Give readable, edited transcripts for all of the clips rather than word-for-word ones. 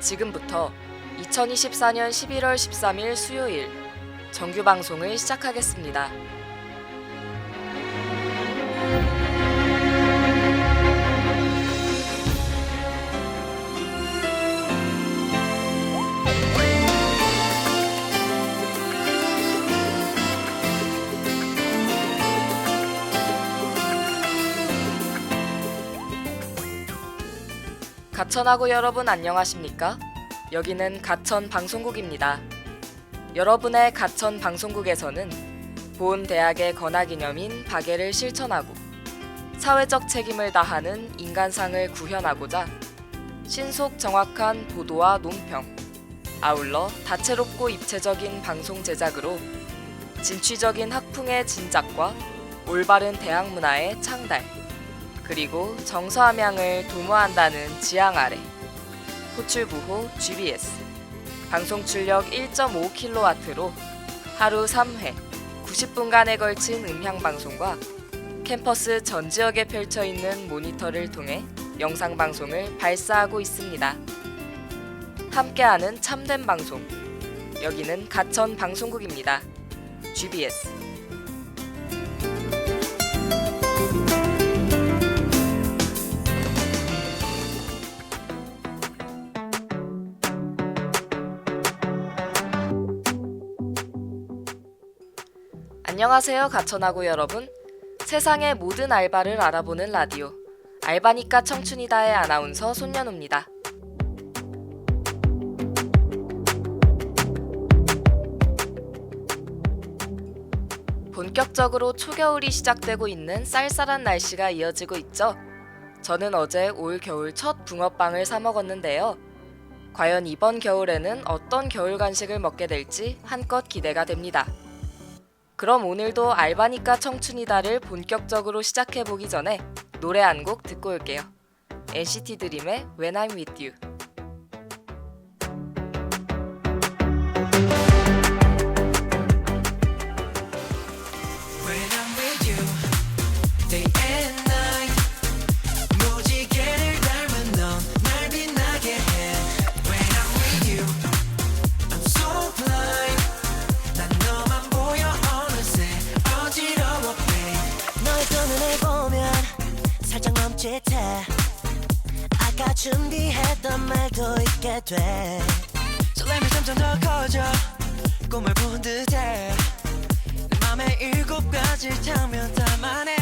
지금부터 2024년 11월 13일 수요일 정규 방송을 시작하겠습니다. 가천하고 여러분 안녕하십니까? 여기는 가천 방송국입니다. 여러분의 가천 방송국에서는 본 대학의 건화기념인 박애를 실천하고 사회적 책임을 다하는 인간상을 구현하고자 신속 정확한 보도와 논평, 아울러 다채롭고 입체적인 방송 제작으로 진취적인 학풍의 진작과 올바른 대학 문화의 창달, 그리고 정서함양을 도모한다는 지향 아래 호출부호 GBS 방송 출력 1.5kW로 하루 3회 90분간에 걸친 음향방송과 캠퍼스 전 지역에 펼쳐 있는 모니터를 통해 영상방송을 발사하고 있습니다. 함께하는 참된 방송, 여기는 가천 방송국입니다. GBS. 안녕하세요 가천하고 여러분. 세상의 모든 알바를 알아보는 라디오 알바니까 청춘이다의 아나운서 손연우입니다. 본격적으로 초겨울이 시작되고 있는 쌀쌀한 날씨가 이어지고 있죠. 저는 어제 올 겨울 첫 붕어빵을 사 먹었는데요. 과연 이번 겨울에는 어떤 겨울 간식을 먹게 될지 한껏 기대가 됩니다. 그럼 오늘도 알바니까 청춘이다를 본격적으로 시작해보기 전에 노래 한 곡 듣고 올게요. NCT 드림의 When I'm With You. 아까 준비했던 말도 잊게 돼 설렘이 점점 더 커져 꿈을 본 듯해 내 맘에 7가지 장면 담아내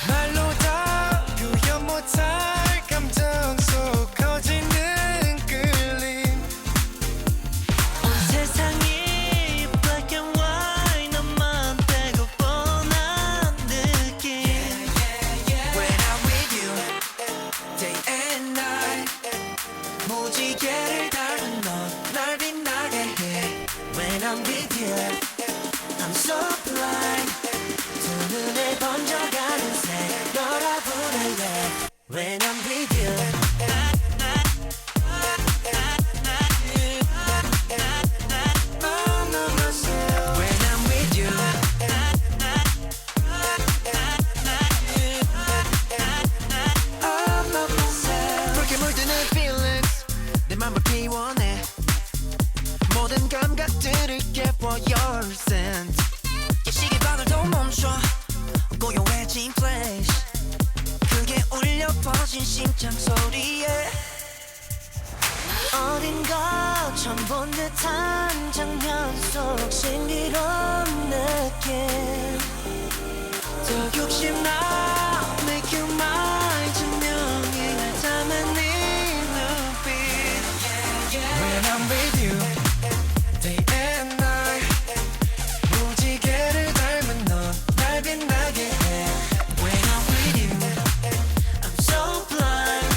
말로 다 표현 못할 감정 속 커지는 끌림 온 세상이 black and white 너만 되고 뻔한 느낌 When I'm with you day and night 무지개를 닮은 넌 날 빛나게 해 When I'm with you I'm so blind 두 눈에 번져가는 새 너라 부를래 When I'm with you I'm not myself When I'm with you I'm not myself 붉게 물드는 feelings 내 맘을 피워내 모든 감각들을 깨워 your scent 예식의 바늘도 멈춰 고요해진 flash 크게 울려 퍼진 심장 소리에 어딘가 처음 본 듯한 장면 속 신비로운 느낌 더 욕심나 make you mine 증명이 날 담은 네 눈빛 When I'm with you day and night 무지개를 닮은 넌 날 빛나게 해 When I'm with you I'm so blind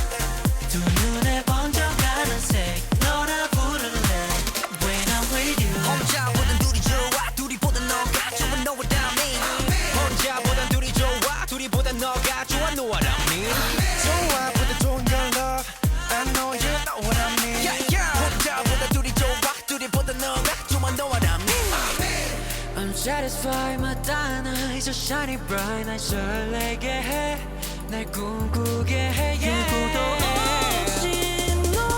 두 눈에 번져가는 색 너라 부를래 When I'm with you 혼자보단 둘이 좋아 둘이보단 너가 좋아 Know what I mean 혼자보단 둘이 좋아 둘이보단 너가 좋아 Know what I mean 좋아보다 좋은 your love I know you know what I mean 혼자보다 둘이 좋아 둘이보단 너가 좋아 Know what I mean I'm satisfied 마다나 is a shiny bright 날 설레게 해 날 꿈꾸게 해 누구도 없이 너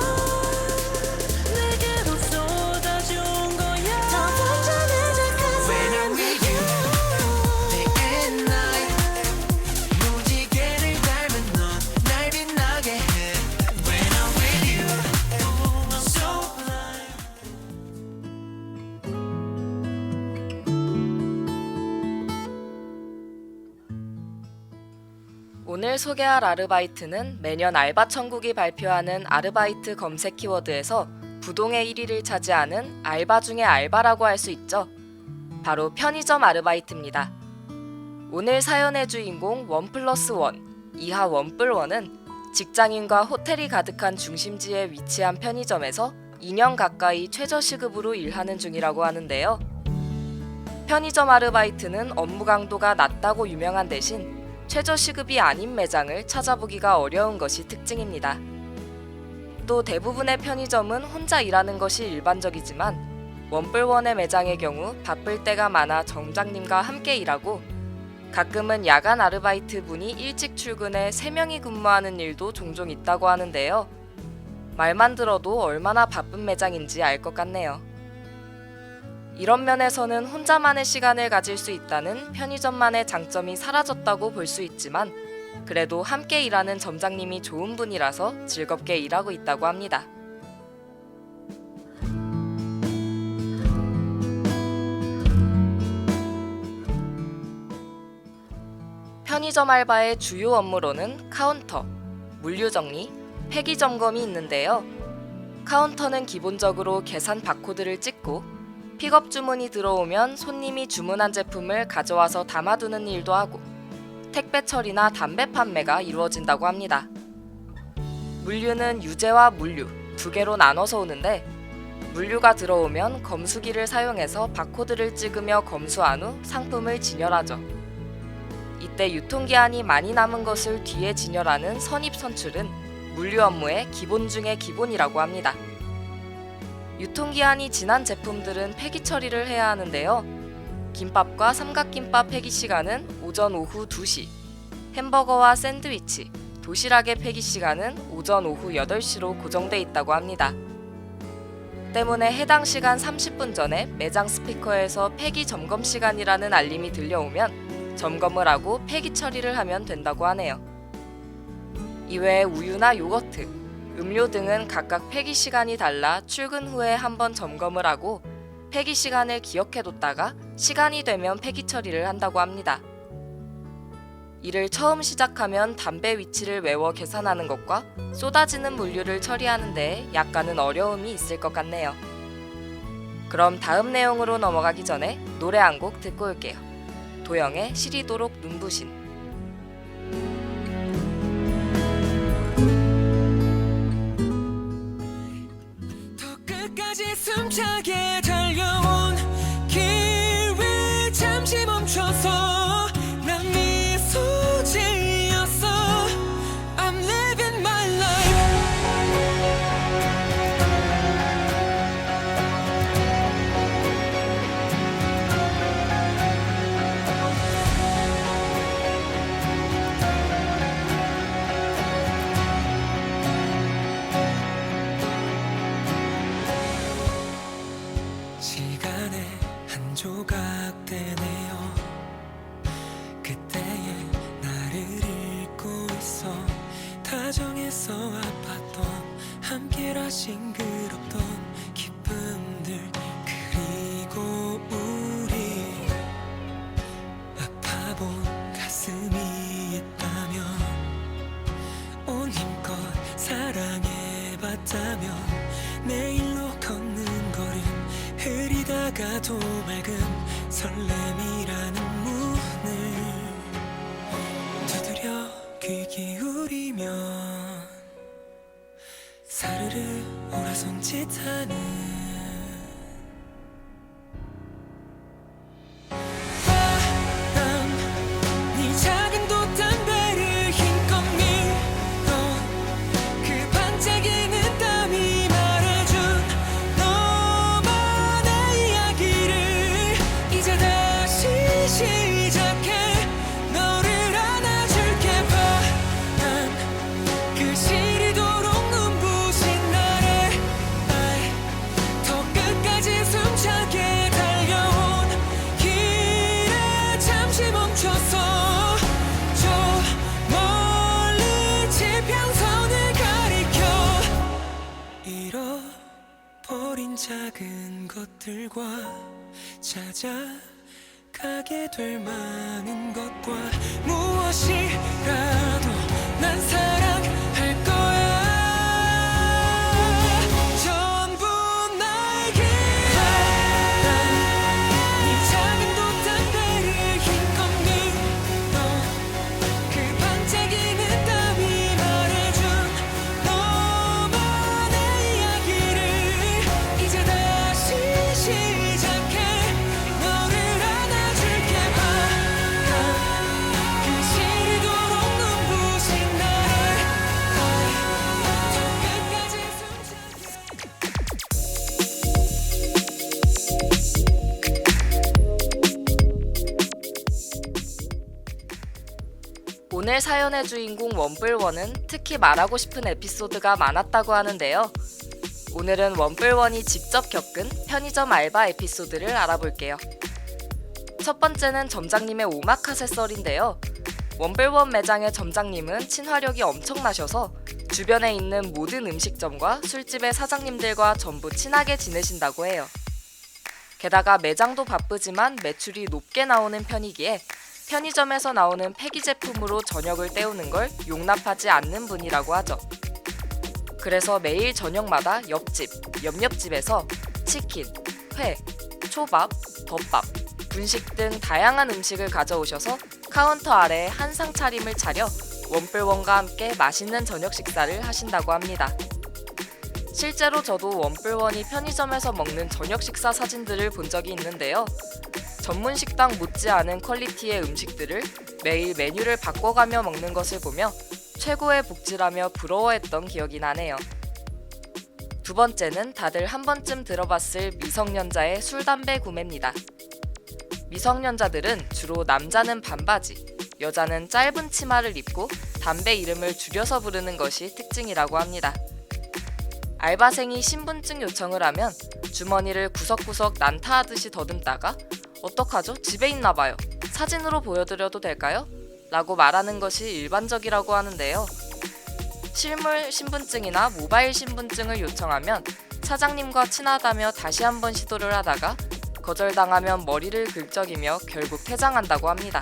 오늘 소개할 아르바이트는 매년 알바천국이 발표하는 아르바이트 검색 키워드에서 부동의 1위를 차지하는 알바 중의 알바라고 할 수 있죠. 바로 편의점 아르바이트입니다. 오늘 사연의 주인공 1+1, 이하 원뿔원은 직장인과 호텔이 가득한 중심지에 위치한 편의점에서 2년 가까이 최저시급으로 일하는 중이라고 하는데요. 편의점 아르바이트는 업무 강도가 낮다고 유명한 대신 최저시급이 아닌 매장을 찾아보기가 어려운 것이 특징입니다. 또 대부분의 편의점은 혼자 일하는 것이 일반적이지만 1+1의 매장의 경우 바쁠 때가 많아 점장님과 함께 일하고 가끔은 야간 아르바이트 분이 일찍 출근해 3명이 근무하는 일도 종종 있다고 하는데요. 말만 들어도 얼마나 바쁜 매장인지 알 것 같네요. 이런 면에서는 혼자만의 시간을 가질 수 있다는 편의점만의 장점이 사라졌다고 볼 수 있지만 그래도 함께 일하는 점장님이 좋은 분이라서 즐겁게 일하고 있다고 합니다. 편의점 알바의 주요 업무로는 카운터, 물류 정리, 폐기 점검이 있는데요. 카운터는 기본적으로 계산 바코드를 찍고 픽업 주문이 들어오면 손님이 주문한 제품을 가져와서 담아두는 일도 하고 택배 처리나 담배 판매가 이루어진다고 합니다. 물류는 유제와 물류 두 개로 나눠서 오는데 물류가 들어오면 검수기를 사용해서 바코드를 찍으며 검수한 후 상품을 진열하죠. 이때 유통기한이 많이 남은 것을 뒤에 진열하는 선입 선출은 물류 업무의 기본 중의 기본이라고 합니다. 유통기한이 지난 제품들은 폐기 처리를 해야 하는데요. 김밥과 삼각김밥 폐기 시간은 오전 오후 2시, 햄버거와 샌드위치, 도시락의 폐기 시간은 오전 오후 8시로 고정돼 있다고 합니다. 때문에 해당 시간 30분 전에 매장 스피커에서 폐기 점검 시간이라는 알림이 들려오면 점검을 하고 폐기 처리를 하면 된다고 하네요. 이외에 우유나 요거트, 음료 등은 각각 폐기 시간이 달라 출근 후에 한번 점검을 하고 폐기 시간을 기억해뒀다가 시간이 되면 폐기 처리를 한다고 합니다. 이를 처음 시작하면 담배 위치를 외워 계산하는 것과 쏟아지는 물류를 처리하는 데 약간은 어려움이 있을 것 같네요. 그럼 다음 내용으로 넘어가기 전에 노래 한 곡 듣고 올게요. 도영의 시리도록 눈부신. 더 끝까지 숨차게 달려온 길 위에 잠시 멈춰서 난 미소 지었어. I'm living my life. 시간의 한 조각 되네요. 그때의 나를 잊고 있어. 다정해서 아팠던 함께라 싱그럽던 기쁨들 그리고 우리 아파본 가슴이 있다면 온 힘껏 사랑해봤다면 내일로 걷는 걸음 흐리다가도 맑은 설렘이라는 문을 두드려 귀 기울이면 사르르 오라손짓하는 바람 네 작은 돛담배를 힘껏 밀어 그 반짝이는 땀이 말해준 너만의 이야기를 이제 다시 시작해. 너를 안아줄게. 바람 그 시리도록 눈부신 날에 더 끝까지 숨차게 달려온 길에 잠시 멈춰서 저 멀리 지평선을 가리켜 잃어버린 작은 것들과 찾아가게 될 많은 것과 무엇이라도 오늘 사연의 주인공 원뿔원은 특히 말하고 싶은 에피소드가 많았다고 하는데요. 오늘은 원뿔원이 직접 겪은 편의점 알바 에피소드를 알아볼게요. 첫 번째는 점장님의 오마카세 썰인데요. 원뿔원 매장의 점장님은 친화력이 엄청나셔서 주변에 있는 모든 음식점과 술집의 사장님들과 전부 친하게 지내신다고 해요. 게다가 매장도 바쁘지만 매출이 높게 나오는 편이기에 편의점에서 나오는 폐기 제품으로 저녁을 때우는 걸 용납하지 않는 분이라고 하죠. 그래서 매일 저녁마다 옆집, 옆옆집에서 치킨, 회, 초밥, 덮밥, 분식 등 다양한 음식을 가져오셔서 카운터 아래에 한상 차림을 차려 원뿔원과 함께 맛있는 저녁 식사를 하신다고 합니다. 실제로 저도 원뿔원이 편의점에서 먹는 저녁 식사 사진들을 본 적이 있는데요. 전문 식당 못지않은 퀄리티의 음식들을 매일 메뉴를 바꿔가며 먹는 것을 보며 최고의 복지라며 부러워했던 기억이 나네요. 두 번째는 다들 한 번쯤 들어봤을 미성년자의 술, 담배 구매입니다. 미성년자들은 주로 남자는 반바지, 여자는 짧은 치마를 입고 담배 이름을 줄여서 부르는 것이 특징이라고 합니다. 알바생이 신분증 요청을 하면 주머니를 구석구석 난타하듯이 더듬다가 어떡하죠? 집에 있나봐요. 사진으로 보여드려도 될까요? 라고 말하는 것이 일반적이라고 하는데요. 실물 신분증이나 모바일 신분증을 요청하면 사장님과 친하다며 다시 한번 시도를 하다가 거절당하면 머리를 긁적이며 결국 퇴장한다고 합니다.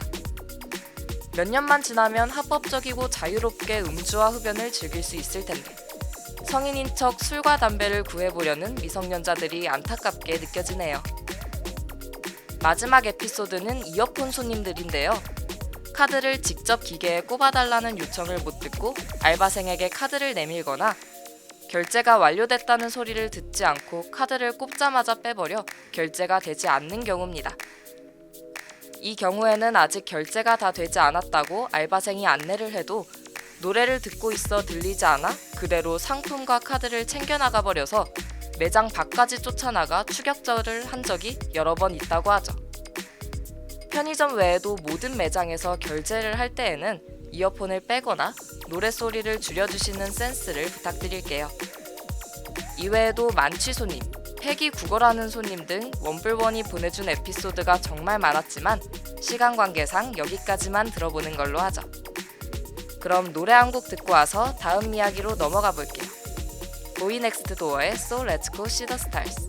몇 년만 지나면 합법적이고 자유롭게 음주와 흡연을 즐길 수 있을 텐데 성인인 척 술과 담배를 구해보려는 미성년자들이 안타깝게 느껴지네요. 마지막 에피소드는 이어폰 손님들인데요. 카드를 직접 기계에 꼽아달라는 요청을 못 듣고 알바생에게 카드를 내밀거나 결제가 완료됐다는 소리를 듣지 않고 카드를 꼽자마자 빼버려 결제가 되지 않는 경우입니다. 이 경우에는 아직 결제가 다 되지 않았다고 알바생이 안내를 해도 노래를 듣고 있어 들리지 않아 그대로 상품과 카드를 챙겨나가 버려서 매장 밖까지 쫓아나가 추격전을 한 적이 여러 번 있다고 하죠. 편의점 외에도 모든 매장에서 결제를 할 때에는 이어폰을 빼거나 노랫소리를 줄여주시는 센스를 부탁드릴게요. 이외에도 만취 손님, 폐기 구걸하는 손님 등 원뿔원이 보내준 에피소드가 정말 많았지만 시간 관계상 여기까지만 들어보는 걸로 하죠. 그럼 노래 한 곡 듣고 와서 다음 이야기로 넘어가 볼게요. 보이넥스트도어의 So Let's Go See the Stars.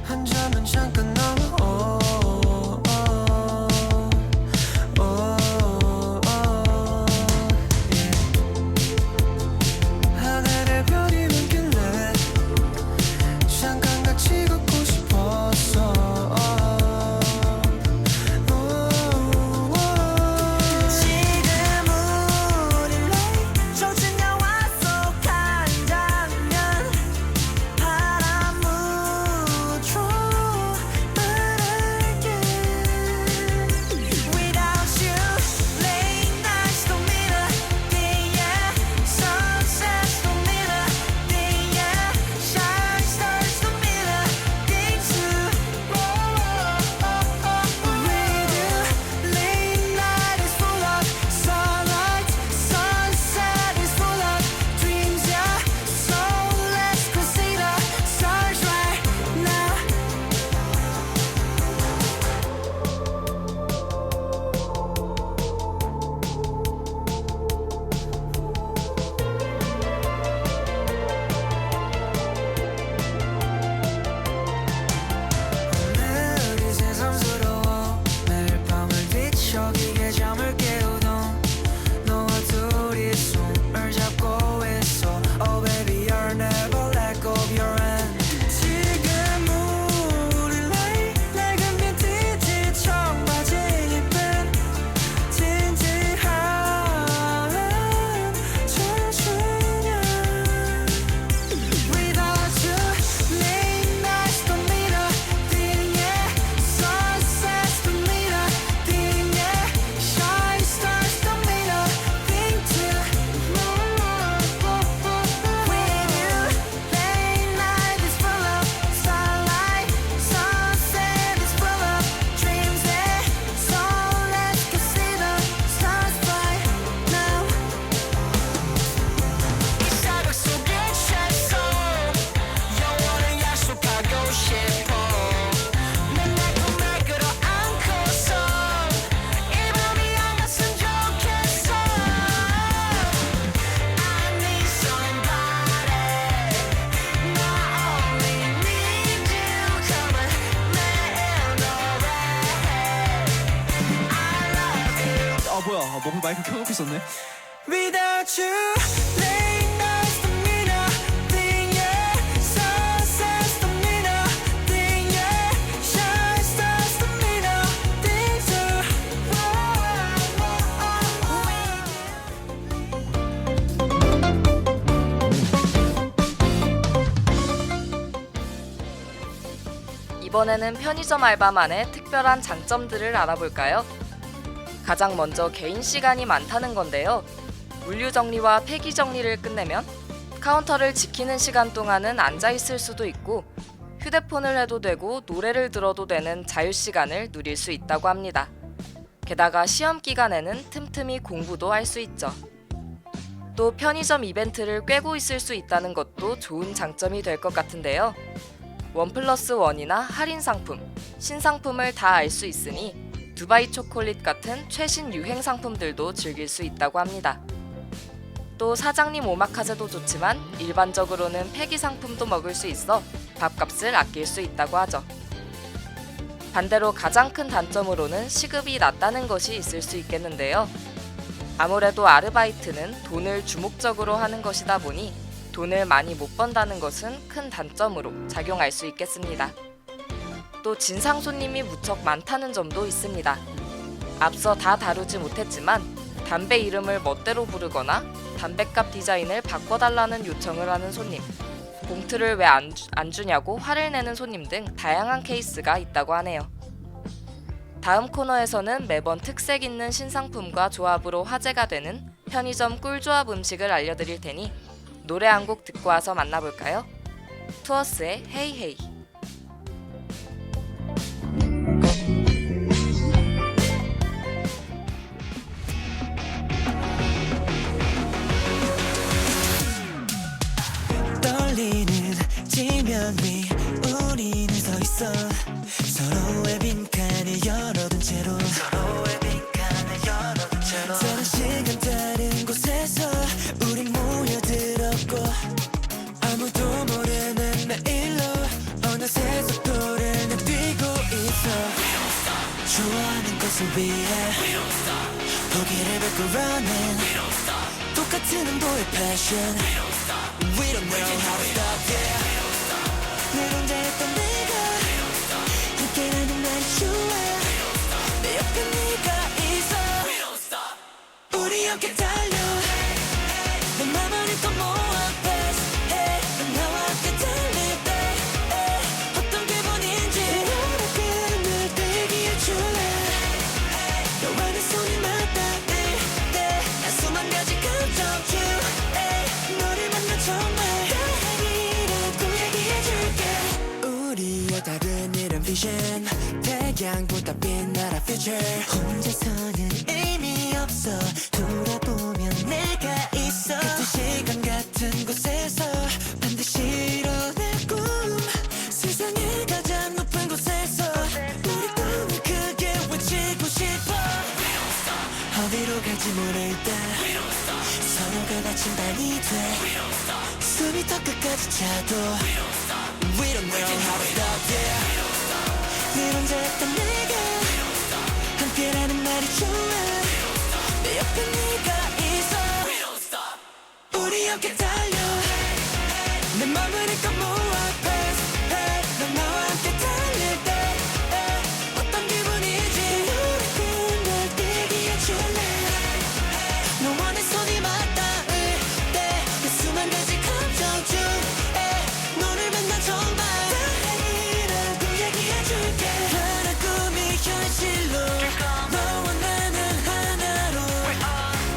한 점은 잠깐 넘어 하늘의 별이 묻길래 잠깐 같이 걷고 싶었어 지금 뭐야? 뭐 마이크 켜놓고 있었네. Without you, late nights don't mean nothing, yeah. Sunsets don't mean nothing, yeah. Shine stars don't mean nothing too. 이번에는 편의점 알바만의 특별한 장점들을 알아볼까요? 가장 먼저 개인 시간이 많다는 건데요. 물류 정리와 폐기 정리를 끝내면 카운터를 지키는 시간 동안은 앉아 있을 수도 있고 휴대폰을 해도 되고 노래를 들어도 되는 자유 시간을 누릴 수 있다고 합니다. 게다가 시험 기간에는 틈틈이 공부도 할 수 있죠. 또 편의점 이벤트를 꿰고 있을 수 있다는 것도 좋은 장점이 될 것 같은데요. 1+1이나 할인 상품, 신상품을 다 알 수 있으니 두바이 초콜릿 같은 최신 유행 상품들도 즐길 수 있다고 합니다. 또 사장님 오마카세도 좋지만 일반적으로는 폐기 상품도 먹을 수 있어 밥값을 아낄 수 있다고 하죠. 반대로 가장 큰 단점으로는 시급이 낮다는 것이 있을 수 있겠는데요. 아무래도 아르바이트는 돈을 주목적으로 하는 것이다 보니 돈을 많이 못 번다는 것은 큰 단점으로 작용할 수 있겠습니다. 또 진상 손님이 무척 많다는 점도 있습니다. 앞서 다 다루지 못했지만 담배 이름을 멋대로 부르거나 담배값 디자인을 바꿔달라는 요청을 하는 손님, 봉투를 왜 안 주냐고 화를 내는 손님 등 다양한 케이스가 있다고 하네요. 다음 코너에서는 매번 특색 있는 신상품과 조합으로 화제가 되는 편의점 꿀조합 음식을 알려드릴 테니 노래 한 곡 듣고 와서 만나볼까요? 투어스의 헤이 헤이. 떨리는 지면 위 우리는 서 있어 서로의 빈칸을 열어둔 채로 다른 시간 다른 곳에서 우린 모여들었고 아무도 모르는 내일로 어느새 속도를 내뛰고 있어 좋아하는 것을 위해 포기를 밟고라는 똑같은 온도의 passion We don't know how to stop, yeah 늘 혼자였던 내가 함께라는 날이 좋아 내 옆에 네가 있어 우리 함께 달려 내 맘을 힘껏 모아 best hey 넌 나와 함께 달릴 때 어떤 기분인지 너를 늘 대기해줄래 너와 내 손이 맞닿을 때난 수만 가지 감정 중 너를 만나 정말 다행이라고 얘기해줄게 우리의 다른 이런 vision 태양보다 빛나라 future 혼자서는 의미 없어 돌아보면 내가 있어 같은 시간 같은 곳에서 반드시 이뤄낼 꿈 세상의 가장 높은 곳에서 우리 꿈을 크게 외치고 싶어 어디로 갈지 모를 때 서로가 갇힌 방이 돼 숨이 더 끝까지 차도 We don't know how to stop yeah 늘 혼자였던 내가 함께라는 말이 좋아 내 옆에 네가 있어 우리 함께 달려 내 맘을 힘껏 모아 best hey 넌 나와 함께 달릴 때 어떤 기분인지 너를 날 대기해줄래 너와 내 손이 맞닿을 때그 수만 가지 감정 중에 너를 만나 정말 다행이라고 얘기해줄게 하나 꿈이 현실로 너와 나는 하나로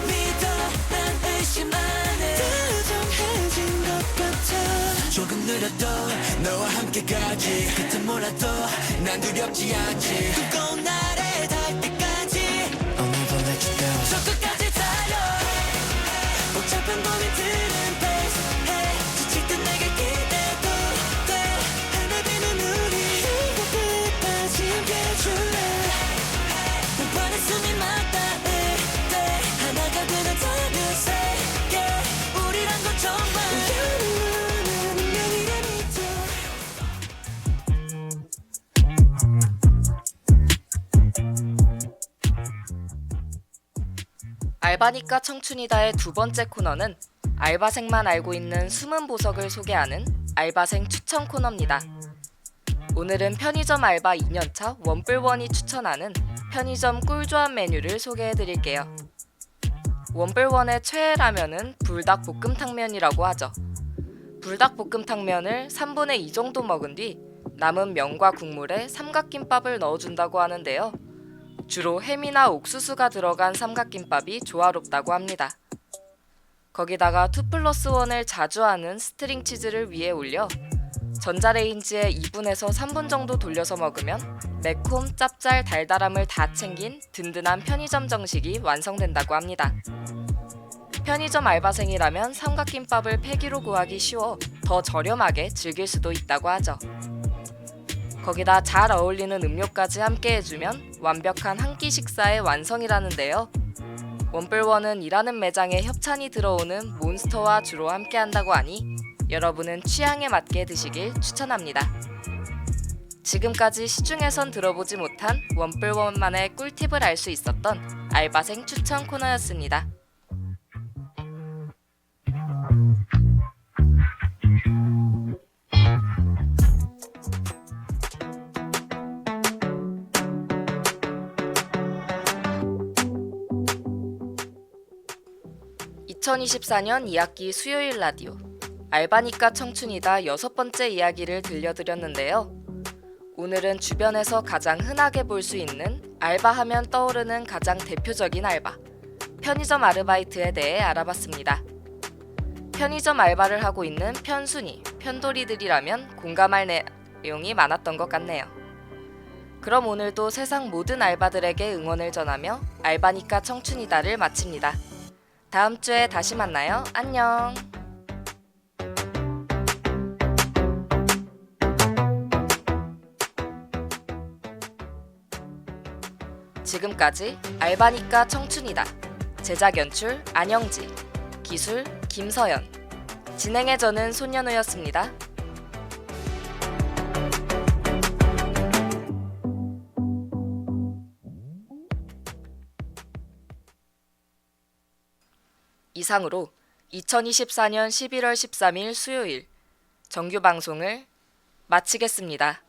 믿어 난 의심 안해 다 정해진 것 같아 조금 느려도 너와 함께 가지 끝은 몰라도 난 두렵지 않지 두꺼운 날에 닿을 때까지 I'll never let you go 저 끝까지 달려 복잡한 고민들은 pace hey 지칠 듯 내게 기대도 돼 헤매비는 우리 이거 끝까지 함께해줄래 오빠는 숨이 맞닿을 때 하나가 되는 time say yeah 우리란 건 정말 우연은 운명이라 믿어 알바니까 청춘이다의 두 번째 코너는 알바생만 알고 있는 숨은 보석을 소개하는 알바생 추천 코너입니다. 오늘은 편의점 알바 2년차 원뿔원이 추천하는 편의점 꿀조합 메뉴를 소개해드릴게요. 원뿔원의 최애 라면은 불닭볶음탕면이라고 하죠. 불닭볶음탕면을 3분의 2 정도 먹은 뒤 남은 면과 국물에 삼각김밥을 넣어준다고 하는데요. 주로 햄이나 옥수수가 들어간 삼각김밥이 조화롭다고 합니다. 거기다가 2+1을 자주 하는 스트링 치즈를 위에 올려 전자레인지에 2분에서 3분 정도 돌려서 먹으면 매콤, 짭짤, 달달함을 다 챙긴 든든한 편의점 정식이 완성된다고 합니다. 편의점 알바생이라면 삼각김밥을 폐기로 구하기 쉬워 더 저렴하게 즐길 수도 있다고 하죠. 거기다 잘 어울리는 음료까지 함께 해주면 완벽한 한 끼 식사의 완성이라는데요. 원뿔원은 일하는 매장에 협찬이 들어오는 몬스터와 주로 함께 한다고 하니 여러분은 취향에 맞게 드시길 추천합니다. 지금까지 시중에선 들어보지 못한 원뿔원만의 꿀팁을 알 수 있었던 알바생 추천 코너였습니다. (2024년 2학기) 수요일 라디오 알바니까 청춘이다 6번째 이야기를 들려드렸는데요. 오늘은 주변에서 가장 흔하게 볼 수 있는 알바하면 떠오르는 가장 대표적인 알바, 편의점 아르바이트에 대해 알아봤습니다. 편의점 알바를 하고 있는 편순이, 편돌이들이라면 공감할 내용이 많았던 것 같네요. 그럼 오늘도 세상 모든 알바들에게 응원을 전하며 알바니까 청춘이다를 마칩니다. 다음 주에 다시 만나요. 안녕. 지금까지 알바니까 청춘이다. 제작 연출 안영지, 기술 김서연, 진행의 저는 손연우였습니다. 이상으로 2024년 11월 13일 수요일 정규 방송을 마치겠습니다.